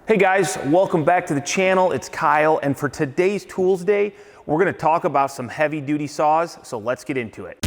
Hey guys, welcome back to the channel. It's Kyle, and for today's Tools Day, we're gonna talk about some heavy duty saws, so let's get into it.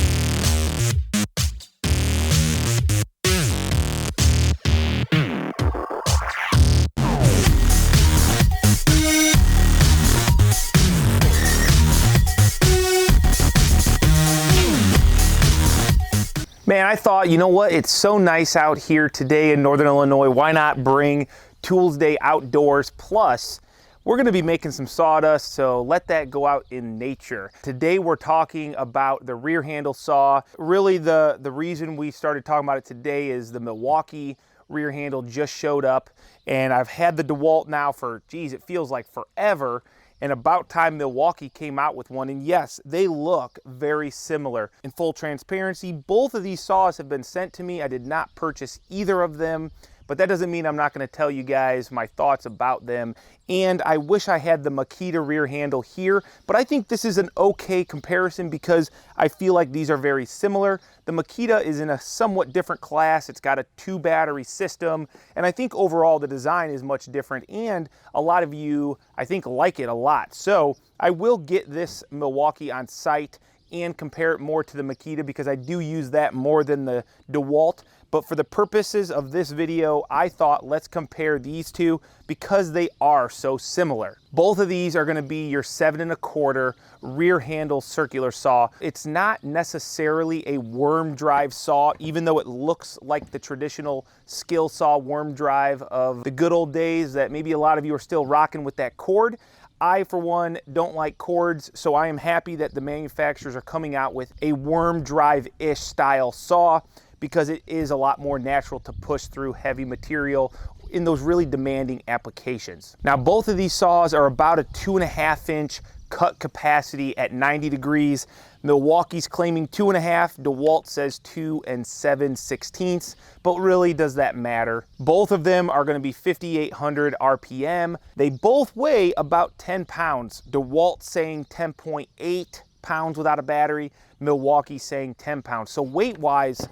Man, I thought, you know what? It's so nice out here today in Northern Illinois. Why not bring Tools Day outdoors? Plus, we're gonna be making some sawdust, so let that go out in nature. Today, we're talking about the rear handle saw. Really, the reason we started talking about it today is the Milwaukee rear handle just showed up, and I've had the Dewalt now for, geez, it feels like forever. And about time Milwaukee came out with one, and yes, they look very similar. In full transparency, both of these saws have been sent to me. I did not purchase either of them, but that doesn't mean I'm not gonna tell you guys my thoughts about them. And I wish I had the Makita rear handle here, but I think this is an okay comparison because I feel like these are very similar. The Makita is in a somewhat different class. It's got a 2-battery system, and I think overall the design is much different, and a lot of you, I think, like it a lot. So I will get this Milwaukee on site and compare it more to the Makita because I do use that more than the Dewalt. But for the purposes of this video, I thought let's compare these two because they are so similar. Both of these are gonna be your 7 1/4 rear handle circular saw. It's not necessarily a worm drive saw, even though it looks like the traditional skill saw worm drive of the good old days that maybe a lot of you are still rocking with that cord. I, for one, don't like cords, so I am happy that the manufacturers are coming out with a worm drive-ish style saw because it is a lot more natural to push through heavy material in those really demanding applications. Now, both of these saws are about a 2.5 inch cut capacity at 90 degrees. Milwaukee's claiming 2.5, Dewalt says 2 7/16, but really does that matter? Both of them are gonna be 5,800 RPM. They both weigh about 10 pounds. Dewalt saying 10.8 pounds without a battery, Milwaukee saying 10 pounds. So weight-wise,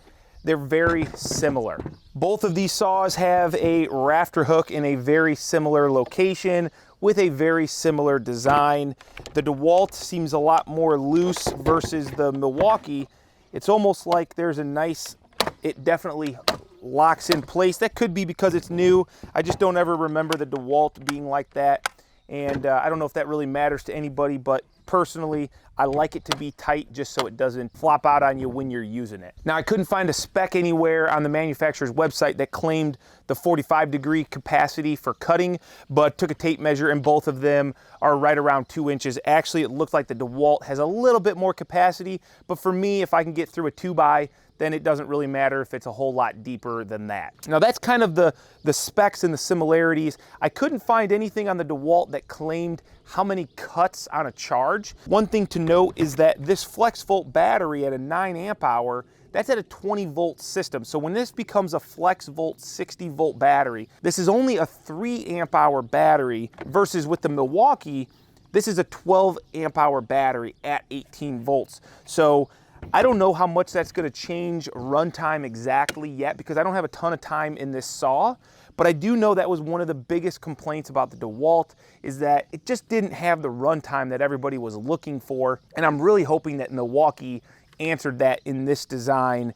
they're very similar. Both of these saws have a rafter hook in a very similar location with a very similar design. The Dewalt seems a lot more loose versus the Milwaukee. It's almost like there's a nice, it definitely locks in place. That could be because it's new. I just don't ever remember the Dewalt being like that. And I don't know if that really matters to anybody, but personally, I like it to be tight just so it doesn't flop out on you when you're using it. Now, I couldn't find a spec anywhere on the manufacturer's website that claimed the 45-degree capacity for cutting, but took a tape measure and both of them are right around 2 inches. Actually, it looks like the Dewalt has a little bit more capacity, but for me, if I can get through a 2x, then it doesn't really matter if it's a whole lot deeper than that. Now, that's kind of the specs and the similarities. I couldn't find anything on the Dewalt that claimed how many cuts on a charge. One thing to note is that this flex volt battery at a 9 amp hour, that's at a 20 volt system. So when this becomes a flex volt 60 volt battery, this is only a 3 amp hour battery versus with the Milwaukee, this is a 12 amp hour battery at 18 volts. So I don't know how much that's gonna change runtime exactly yet because I don't have a ton of time in this saw, but I do know that was one of the biggest complaints about the Dewalt is that it just didn't have the runtime that everybody was looking for. And I'm really hoping that Milwaukee answered that in this design.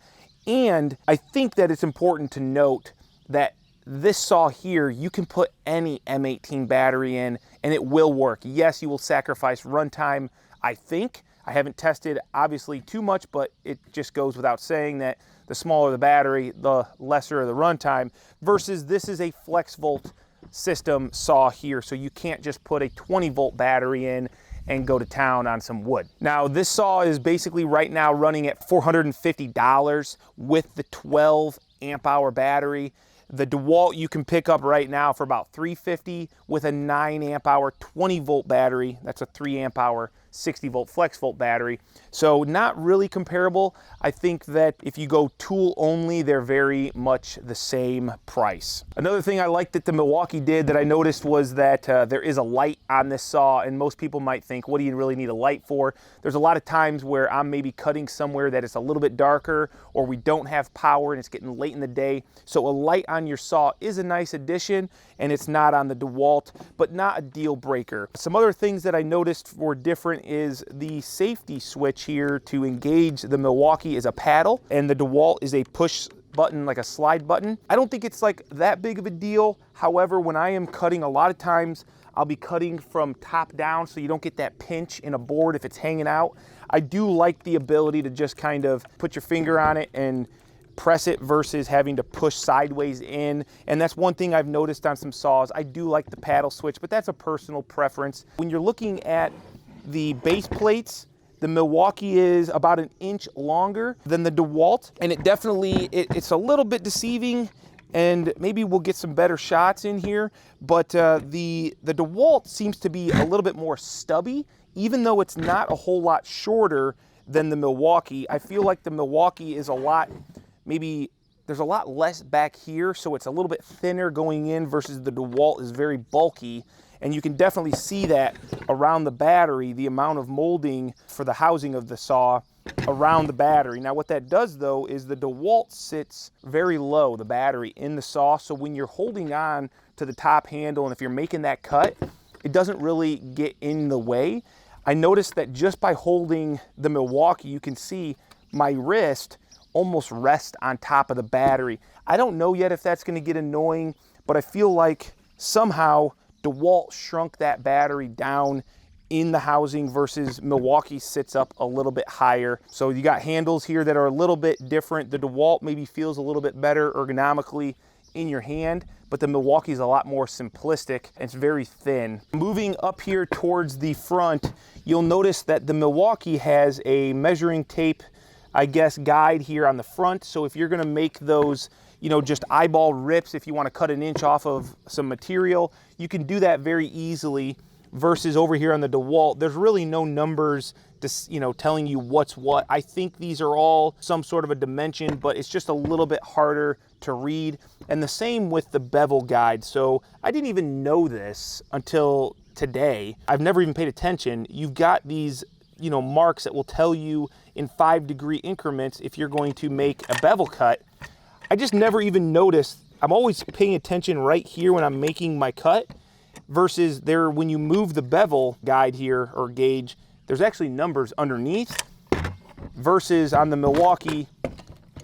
And I think that it's important to note that this saw here, you can put any M18 battery in and it will work. Yes, you will sacrifice runtime, I think. I haven't tested obviously too much, but it just goes without saying that the smaller the battery, the lesser the runtime, versus this is a flex volt system saw here. So you can't just put a 20 volt battery in and go to town on some wood. Now, this saw is basically right now running at $450 with the 12 amp hour battery. The Dewalt you can pick up right now for about $350 with a 9 amp hour 20 volt battery. That's a 3 amp hour 60-volt flex volt battery. So not really comparable. I think that if you go tool only, they're very much the same price. Another thing I liked that the Milwaukee did that I noticed was that there is a light on this saw, and most people might think, what do you really need a light for? There's a lot of times where I'm maybe cutting somewhere that it's a little bit darker, or we don't have power and it's getting late in the day. So a light on your saw is a nice addition, and it's not on the Dewalt, but not a deal breaker. Some other things that I noticed were different is the safety switch here to engage the Milwaukee is a paddle, and the Dewalt is a push button, like a slide button. I don't think it's like that big of a deal. However, when I am cutting, a lot of times I'll be cutting from top down so you don't get that pinch in a board if it's hanging out. I do like the ability to just kind of put your finger on it and press it versus having to push sideways in. And that's one thing I've noticed on some saws. I do like the paddle switch, but that's a personal preference. When you're looking at the base plates, the Milwaukee is about 1 inch longer than the Dewalt, and it definitely, it's a little bit deceiving, and maybe we'll get some better shots in here, but the Dewalt seems to be a little bit more stubby, even though it's not a whole lot shorter than the Milwaukee. I feel like the Milwaukee is a lot, maybe there's a lot less back here, so it's a little bit thinner going in versus the Dewalt is very bulky. And you can definitely see that around the battery, the amount of molding for the housing of the saw around the battery. Now what that does though is the Dewalt sits very low, the battery in the saw, so when you're holding on to the top handle and if you're making that cut, it doesn't really get in the way. I noticed that just by holding the Milwaukee, you can see my wrist almost rest on top of the battery. I don't know yet if that's gonna get annoying, but I feel like somehow Dewalt shrunk that battery down in the housing versus Milwaukee sits up a little bit higher. So you got handles here that are a little bit different. The Dewalt maybe feels a little bit better ergonomically in your hand, but the Milwaukee is a lot more simplistic and it's very thin. Moving up here towards the front, you'll notice that the Milwaukee has a measuring tape, I guess, guide here on the front. So if you're gonna make those, you know, just eyeball rips, if you want to cut 1 inch off of some material, you can do that very easily versus over here on the Dewalt. There's really no numbers to, you know, telling you what's what. I think these are all some sort of a dimension, but it's just a little bit harder to read. And the same with the bevel guide. So I didn't even know this until today. I've never even paid attention. You've got these, you know, marks that will tell you in 5-degree increments if you're going to make a bevel cut. I just never even noticed. I'm always paying attention right here when I'm making my cut versus there when you move the bevel guide here or gauge, there's actually numbers underneath versus on the Milwaukee,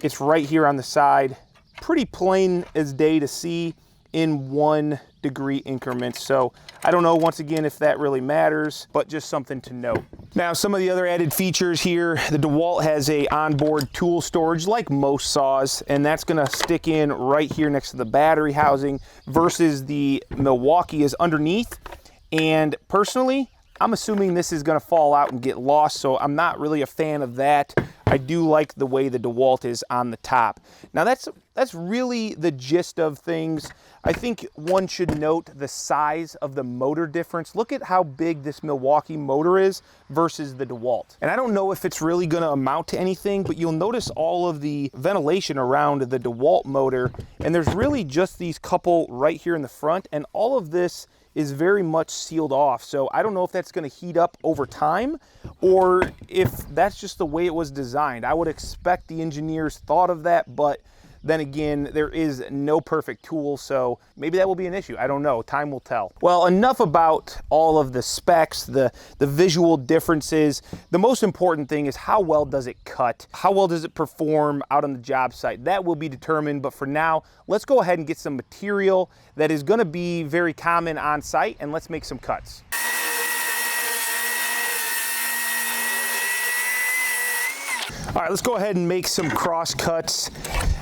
it's right here on the side. Pretty plain as day to see in 1-degree increments. So I don't know, once again, if that really matters, but just something to note. Now, some of the other added features here, the Dewalt has a onboard tool storage like most saws, and that's gonna stick in right here next to the battery housing versus the Milwaukee is underneath. And personally, I'm assuming this is gonna fall out and get lost, so I'm not really a fan of that. I do like the way the Dewalt is on the top. Now that's really the gist of things. I think one should note the size of the motor difference. Look at how big this Milwaukee motor is versus the Dewalt. And I don't know if it's really gonna amount to anything, but you'll notice all of the ventilation around the Dewalt motor, and there's really just these couple right here in the front, and all of this is very much sealed off. So I don't know if that's gonna heat up over time or if that's just the way it was designed. I would expect the engineers thought of that, but then again, there is no perfect tool, so maybe that will be an issue. I don't know, time will tell. Well, enough about all of the specs, the visual differences. The most important thing is how well does it cut? How well does it perform out on the job site? That will be determined, but for now, let's go ahead and get some material that is gonna be very common on site, and let's make some cuts. All right, let's go ahead and make some cross cuts.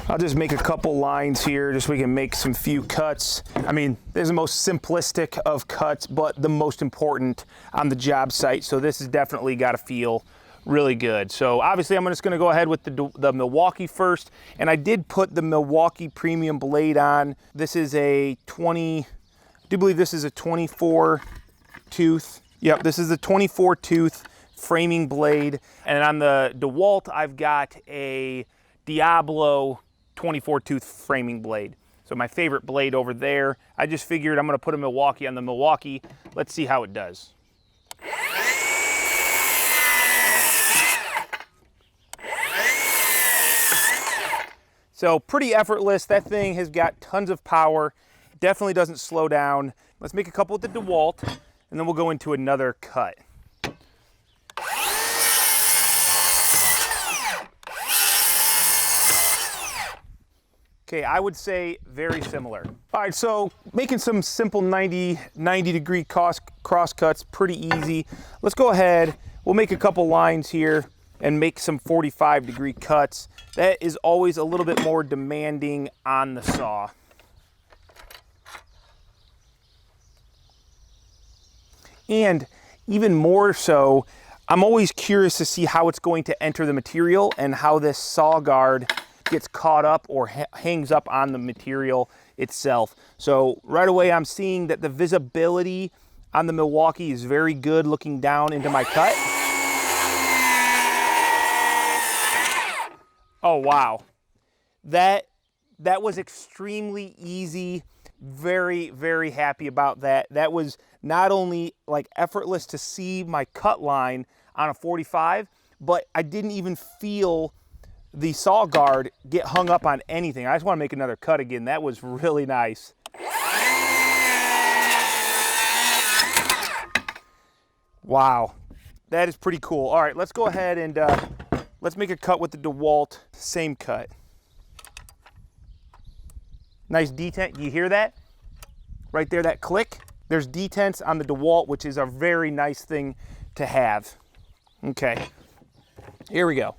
I'll just make a couple lines here just so we can make some few cuts. I mean, there's the most simplistic of cuts, but the most important on the job site. So this has definitely got to feel really good. So obviously I'm just gonna go ahead with the Milwaukee first. And I did put the Milwaukee premium blade on. This is a I do believe this is a 24 tooth. Yep, this is a 24 tooth framing blade. And on the Dewalt, I've got a Diablo 24 tooth framing blade. So my favorite blade over there. I just figured I'm gonna put a Milwaukee on the Milwaukee. Let's see how it does. So pretty effortless. That thing has got tons of power. Definitely doesn't slow down. Let's make a couple with the Dewalt, and then we'll go into another cut. Okay, I would say very similar. All right, so making some simple 90 degree cross cuts, pretty easy. Let's go ahead, we'll make a couple lines here and make some 45 degree cuts. That is always a little bit more demanding on the saw. And even more so, I'm always curious to see how it's going to enter the material and how this saw guard gets caught up or hangs up on the material itself. So right away I'm seeing that the visibility on the Milwaukee is very good looking down into my cut. Oh wow, that was extremely easy. Very, very happy about that. That was not only like effortless to see my cut line on a 45, but I didn't even feel the saw guard get hung up on anything. I just want to make another cut again. That was really nice. Wow, that is pretty cool. All right, let's go ahead and let's make a cut with the Dewalt. Same cut. Nice detent. You hear that? Right there, that click. There's detents on the Dewalt, which is a very nice thing to have. Okay, here we go.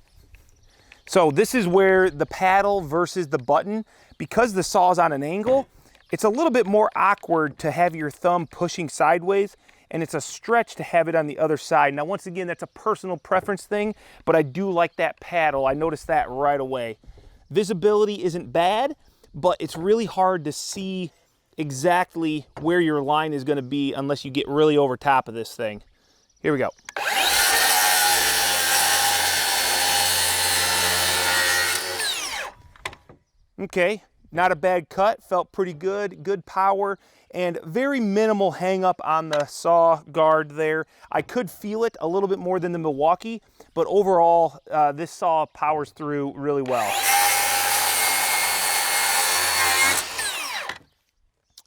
So this is where the paddle versus the button, because the saw's on an angle, it's a little bit more awkward to have your thumb pushing sideways, and it's a stretch to have it on the other side. Now, once again, that's a personal preference thing, but I do like that paddle. I noticed that right away. Visibility isn't bad, but it's really hard to see exactly where your line is going to be unless you get really over top of this thing. Here we go. Okay, not a bad cut, felt pretty good, good power, and very minimal hang up on the saw guard there. I could feel it a little bit more than the Milwaukee, but overall, this saw powers through really well.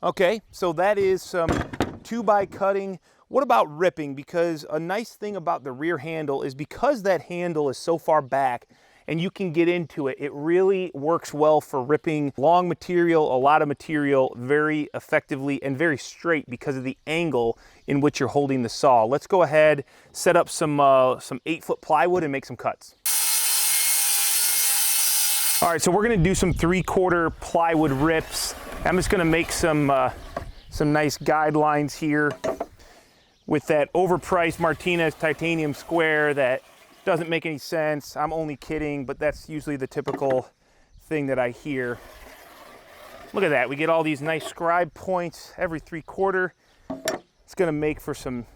Okay, so that is some 2x cutting. What about ripping? Because a nice thing about the rear handle is because that handle is so far back and you can get into it, it really works well for ripping long material, a lot of material, very effectively and very straight because of the angle in which you're holding the saw. Let's go ahead, set up some 8-foot plywood and make some cuts. All right, so we're gonna do some 3/4 plywood rips. I'm just gonna make some nice guidelines here with that overpriced Martinez titanium square that doesn't make any sense. I'm only kidding, but that's usually the typical thing that I hear. Look at that, we get all these nice scribe points every 3/4. It's gonna make for some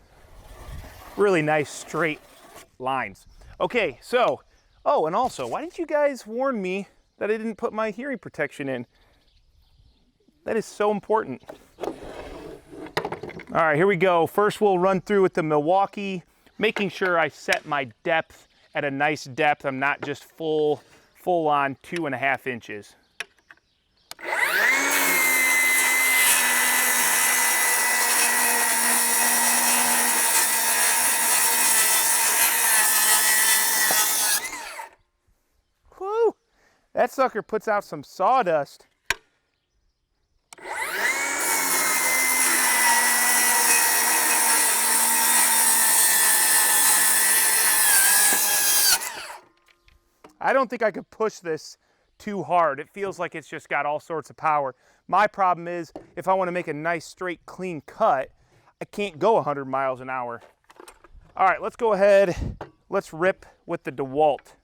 really nice straight lines. Okay, so, oh, and also, why didn't you guys warn me that I didn't put my hearing protection in? That is so important. All right, here we go. First, we'll run through with the Milwaukee, making sure I set my depth at a nice depth. I'm not just full on 2.5 inches. Whew, that sucker puts out some sawdust. I don't think I could push this too hard. It feels like it's just got all sorts of power. My problem is, if I want to make a nice, straight, clean cut, I can't go 100 miles an hour. All right, let's go ahead. Let's rip with the Dewalt.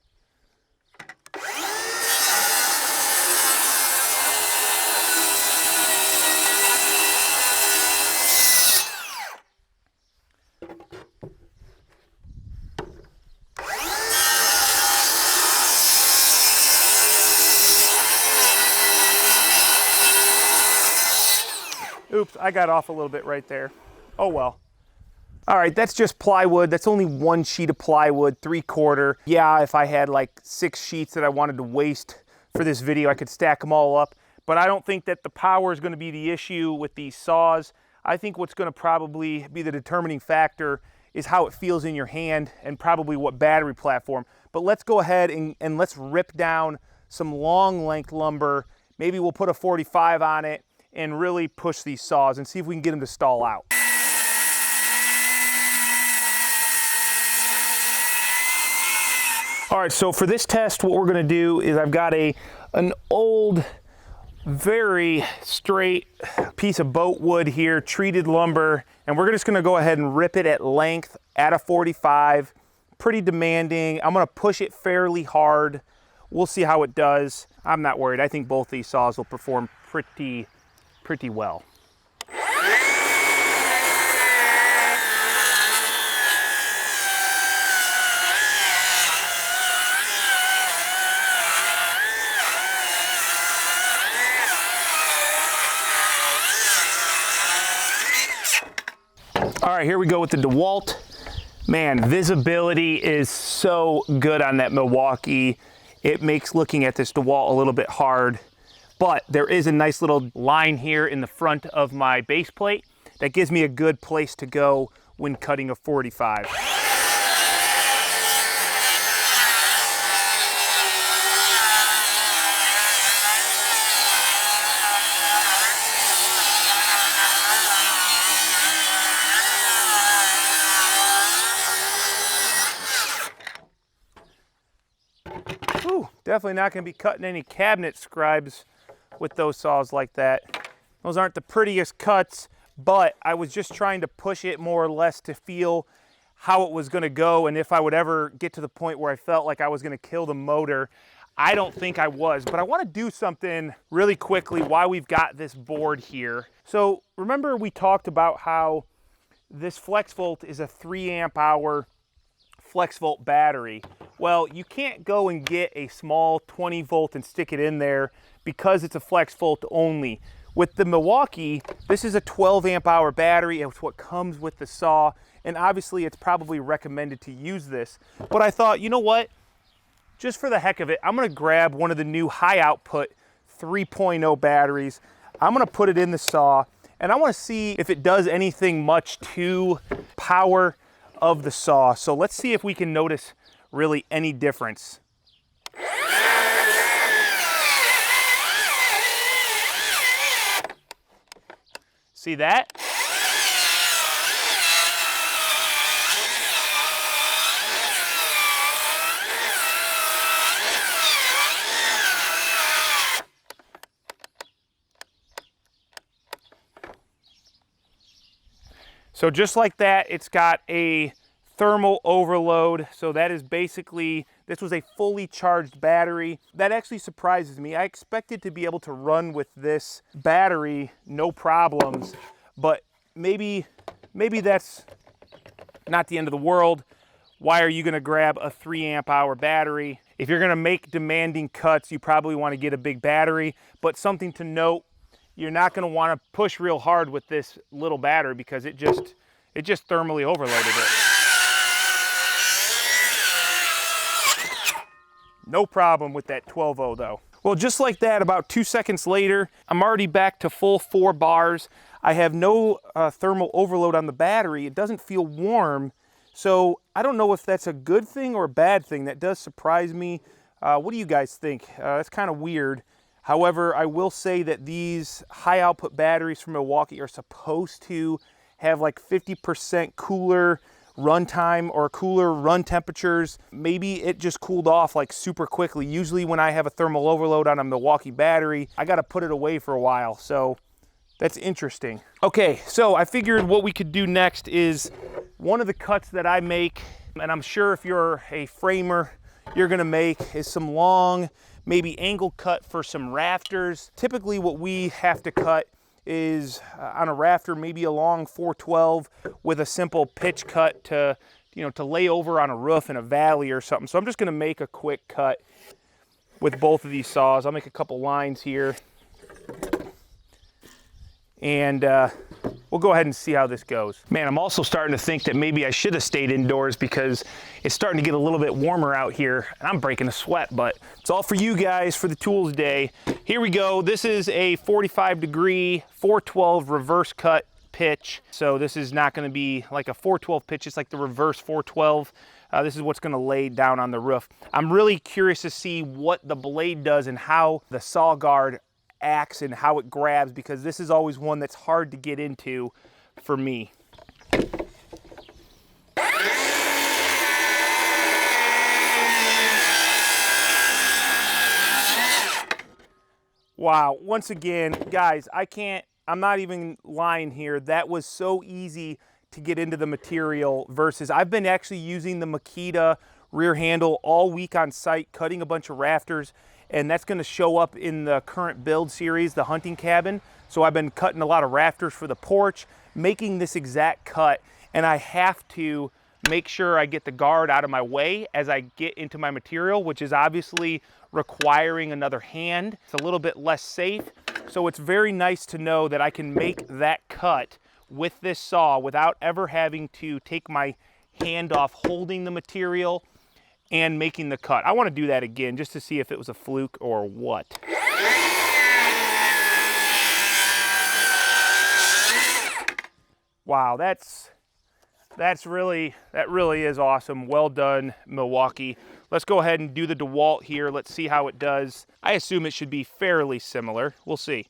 Oops, I got off a little bit right there. Oh well. All right, that's just plywood. That's only one sheet of plywood, 3/4. Yeah, if I had like 6 sheets that I wanted to waste for this video, I could stack them all up. But I don't think that the power is going to be the issue with these saws. I think what's going to probably be the determining factor is how it feels in your hand and probably what battery platform. But let's go ahead and let's rip down some long length lumber. Maybe we'll put a 45 on it and really push these saws and see if we can get them to stall out. All right, so for this test, what we're gonna do is I've got an old, very straight piece of boat wood here, treated lumber, and we're just gonna go ahead and rip it at length at a 45. Pretty demanding. I'm gonna push it fairly hard. We'll see how it does. I'm not worried. I think both these saws will perform pretty well. All right, here we go with the Dewalt. Man, visibility is so good on that Milwaukee. It makes looking at this Dewalt a little bit hard, but there is a nice little line here in the front of my base plate that gives me a good place to go when cutting a 45. Definitely not going to be cutting any cabinet scribes with those saws like that. Those aren't the prettiest cuts, but I was just trying to push it more or less to feel how it was going to go and if I would ever get to the point where I felt like I was going to kill the motor. I don't think I was, but I want to do something really quickly while we've got this board here. So remember we talked about how this FlexVolt is a 3 amp hour FlexVolt battery. Well, you can't go and get a small 20 volt and stick it in there because it's a FlexVolt only. With the Milwaukee, this is a 12 amp hour battery. It's what comes with the saw, and obviously it's probably recommended to use this. But I thought, you know what? Just for the heck of it, I'm gonna grab one of the new high output 3.0 batteries. I'm gonna put it in the saw, and I wanna see if it does anything much to power of the saw. So let's see if we can notice really any difference. See that? So just like that, it's got a thermal overload. So that is basically, this was a fully charged battery. That actually surprises me. I expected to be able to run with this battery, no problems, but maybe that's not the end of the world. Why are you gonna grab a 3 amp hour battery? If you're gonna make demanding cuts, you probably wanna get a big battery, but something to note, you're not gonna wanna push real hard with this little battery because it just thermally overloaded it. No problem with that 12-0 though. Well, just like that, about 2 seconds later, I'm already back to full 4 bars. I have no thermal overload on the battery. It doesn't feel warm. So I don't know if that's a good thing or a bad thing. That does surprise me. What do you guys think? That's kind of weird. However, I will say that these high output batteries from Milwaukee are supposed to have like 50% cooler run time or cooler run temperatures. Maybe it just cooled off like super quickly. Usually when I have a thermal overload on a Milwaukee battery, I gotta put it away for a while. So that's interesting. Okay, so I figured what we could do next is one of the cuts that I make, and I'm sure if you're a framer, you're gonna make, is some long, maybe angle cut for some rafters. Typically what we have to cut is on a rafter, maybe a long 412 with a simple pitch cut to, to lay over on a roof in a valley or something. So I'm just gonna make a quick cut with both of these saws. I'll make a couple lines here. and we'll go ahead and see how this goes. Man, I'm also starting to think that maybe I should have stayed indoors because it's starting to get a little bit warmer out here. And I'm breaking a sweat, but it's all for you guys for the tools day. Here we go. This is a 45-degree 412 reverse cut pitch. So this is not going to be like a 412 pitch. It's like the reverse 412. This is what's going to lay down on the roof. I'm really curious to see what the blade does and how the saw guard acts and how it grabs, because this is always one that's hard to get into for me. Wow, once again, guys, I'm not even lying here. That was so easy to get into the material versus I've been actually using the Makita rear handle all week on site, cutting a bunch of rafters, and that's going to show up in the current build series, the hunting cabin. So I've been cutting a lot of rafters for the porch, making this exact cut, and I have to make sure I get the guard out of my way as I get into my material, which is obviously requiring another hand. It's a little bit less safe, so it's very nice to know that I can make that cut with this saw without ever having to take my hand off holding the material and making the cut. I want to do that again just to see if it was a fluke or what. Wow, that really is awesome. Well done, Milwaukee. Let's go ahead and do the Dewalt here. Let's see how it does. I assume it should be fairly similar. We'll see.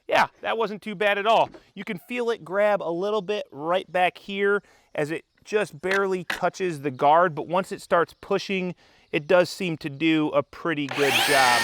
Yeah, that wasn't too bad at all. You can feel it grab a little bit right back here as it just barely touches the guard, but once it starts pushing, it does seem to do a pretty good job.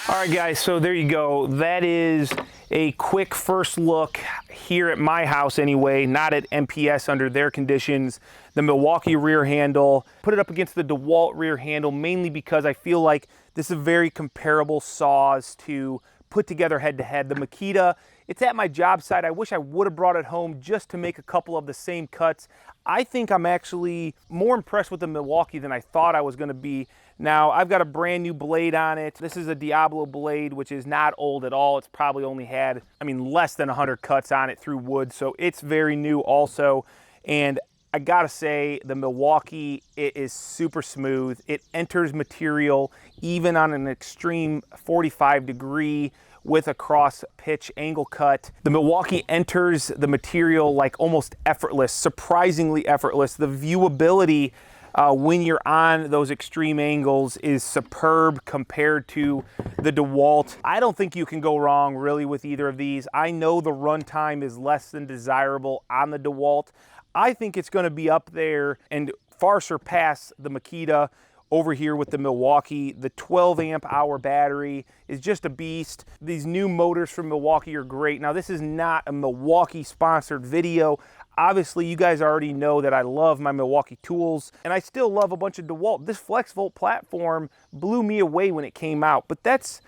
All right, guys, so there you go. That is a quick first look here at my house anyway, not at MPS under their conditions. The Milwaukee rear handle, put it up against the Dewalt rear handle, mainly because I feel like this is very comparable saws to put together head to head. The Makita, it's at my job site. I wish I would have brought it home just to make a couple of the same cuts. I think I'm actually more impressed with the Milwaukee than I thought I was going to be. Now, I've got a brand new blade on it. This is a Diablo blade, which is not old at all. It's probably only had, less than 100 cuts on it through wood, so it's very new also. And I gotta say, the Milwaukee, it is super smooth. It enters material even on an extreme 45-degree with a cross pitch angle cut. The Milwaukee enters the material like almost effortless, surprisingly effortless. The viewability when you're on those extreme angles is superb compared to the Dewalt. I don't think you can go wrong really with either of these. I know the runtime is less than desirable on the Dewalt. I think it's going to be up there and far surpass the Makita over here with the Milwaukee. The 12 amp hour battery is just a beast. These new motors from Milwaukee are great. Now, this is not a Milwaukee sponsored video. Obviously, you guys already know that I love my Milwaukee tools, and I still love a bunch of Dewalt. This FlexVolt platform blew me away when it came out, but that's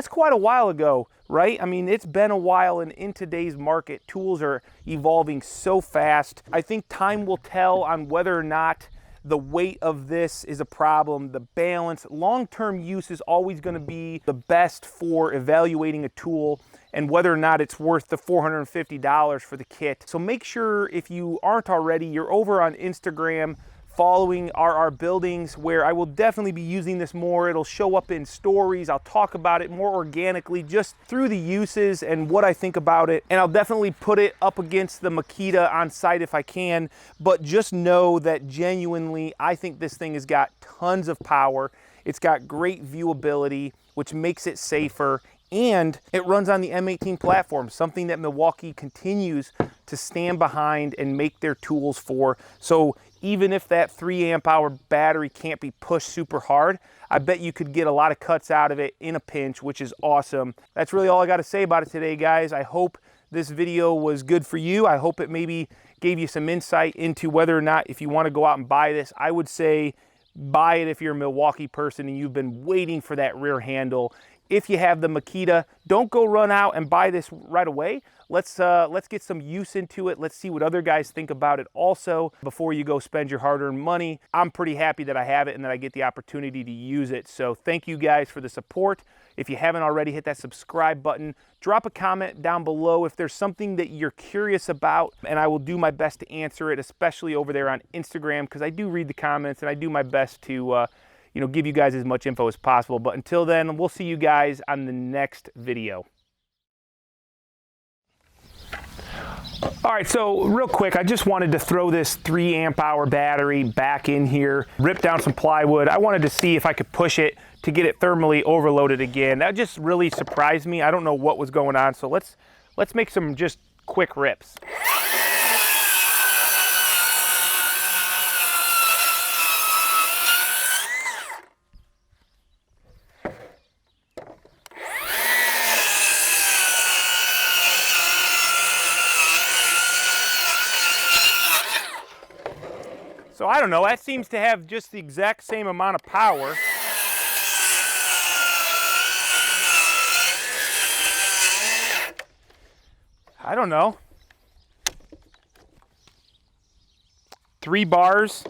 quite a while ago, right? It's been a while, and in today's market, tools are evolving so fast. I think time will tell on whether or not the weight of this is a problem, the balance. Long-term use is always going to be the best for evaluating a tool and whether or not it's worth the $450 for the kit. So make sure, if you aren't already, you're over on Instagram following RR Buildings, where I will definitely be using this more. It'll show up in stories. I'll talk about it more organically just through the uses and what I think about it. And I'll definitely put it up against the Makita on site if I can, but just know that genuinely, I think this thing has got tons of power. It's got great viewability, which makes it safer, and it runs on the M18 platform, something that Milwaukee continues to stand behind and make their tools for. So even if that 3 amp hour battery can't be pushed super hard, I bet you could get a lot of cuts out of it in a pinch, which is awesome. That's really all I got to say about it today, guys. I hope this video was good for you. I hope it maybe gave you some insight into whether or not, if you want to go out and buy this, I would say buy it if you're a Milwaukee person and you've been waiting for that rear handle. If you have the Makita, don't go run out and buy this right away. let's get some use into it. Let's see what other guys think about it also before you go spend your hard-earned money. I'm pretty happy that I have it and that I get the opportunity to use it. So thank you guys for the support. If you haven't already, hit that subscribe button. Drop a comment down below if there's something that you're curious about, and I will do my best to answer it, especially over there on Instagram, because I do read the comments and I do my best to give you guys as much info as possible. But until then, we'll see you guys on the next video. All right, so real quick, I just wanted to throw this 3 amp hour battery back in here, rip down some plywood. I wanted to see if I could push it to get it thermally overloaded again. That just really surprised me. I don't know what was going on, so let's make some just quick rips. So I don't know, that seems to have just the exact same amount of power. I don't know. 3 bars.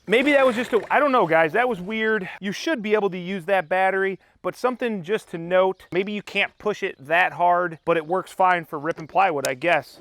Maybe that was just I don't know, guys, that was weird. You should be able to use that battery, but something just to note, maybe you can't push it that hard, but it works fine for ripping plywood, I guess.